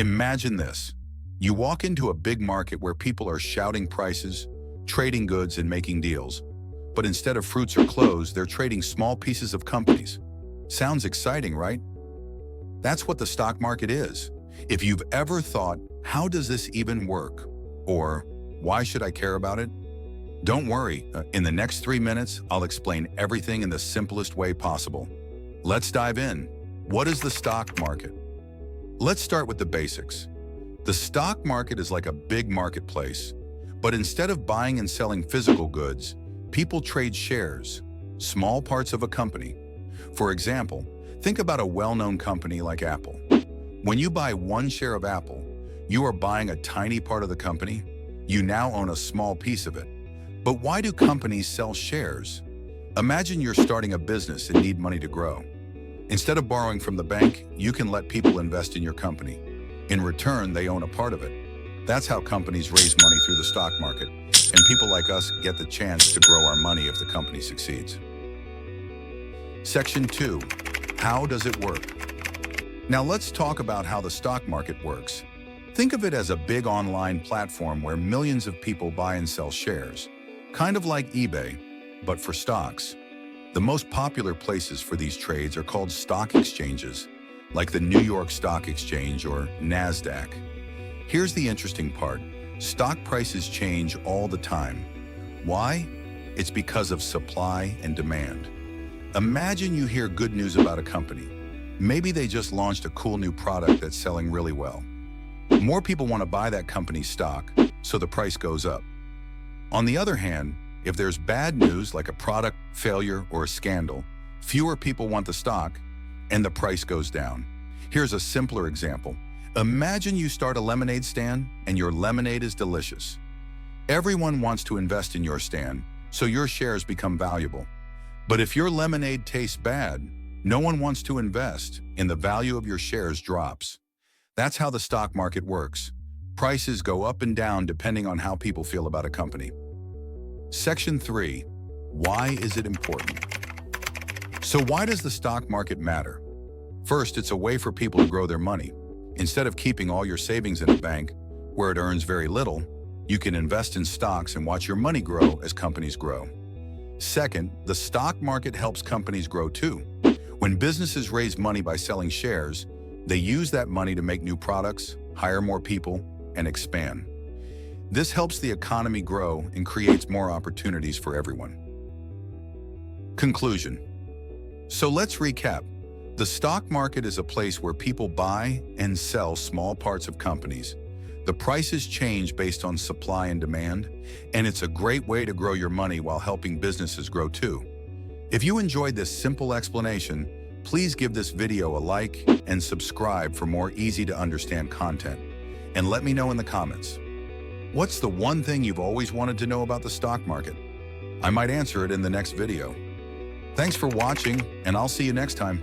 Imagine this. You walk into a big market where people are shouting prices, trading goods, and making deals. But instead of fruits or clothes, they're trading small pieces of companies. Sounds exciting, right? That's what the stock market is. If you've ever thought, how does this even work? Or, why should I care about it? Don't worry, in the next 3 minutes, I'll explain everything in the simplest way possible. Let's dive in. What is the stock market? Let's start with the basics. The stock market is like a big marketplace, but instead of buying and selling physical goods, people trade shares, small parts of a company. For example, think about a well-known company like Apple. When you buy 1 share of Apple, you are buying a tiny part of the company. You now own a small piece of it. But why do companies sell shares? Imagine you're starting a business and need money to grow. Instead of borrowing from the bank, you can let people invest in your company. In return, they own a part of it. That's how companies raise money through the stock market, and people like us get the chance to grow our money if the company succeeds. Section 2. How does it work? Now let's talk about how the stock market works. Think of it as a big online platform where millions of people buy and sell shares. Kind of like eBay, but for stocks. The most popular places for these trades are called stock exchanges, like the New York Stock Exchange or NASDAQ. Here's the interesting part. Stock prices change all the time. Why? It's because of supply and demand. Imagine you hear good news about a company. Maybe they just launched a cool new product that's selling really well. More people want to buy that company's stock, so the price goes up. On the other hand, if there's bad news like a product failure or a scandal, fewer people want the stock and the price goes down. Here's a simpler example. Imagine you start a lemonade stand and your lemonade is delicious. Everyone wants to invest in your stand, so your shares become valuable. But if your lemonade tastes bad, no one wants to invest and the value of your shares drops. That's how the stock market works. Prices go up and down depending on how people feel about a company. Section 3. Why is it important? So why does the stock market matter? First, it's a way for people to grow their money. Instead of keeping all your savings in a bank, where it earns very little, you can invest in stocks and watch your money grow as companies grow. Second, the stock market helps companies grow too. When businesses raise money by selling shares, they use that money to make new products, hire more people, and expand. This helps the economy grow and creates more opportunities for everyone. Conclusion. So let's recap. The stock market is a place where people buy and sell small parts of companies. The prices change based on supply and demand, and it's a great way to grow your money while helping businesses grow too. If you enjoyed this simple explanation, please give this video a like and subscribe for more easy-to-understand content. And let me know in the comments. What's the one thing you've always wanted to know about the stock market? I might answer it in the next video. Thanks for watching, and I'll see you next time.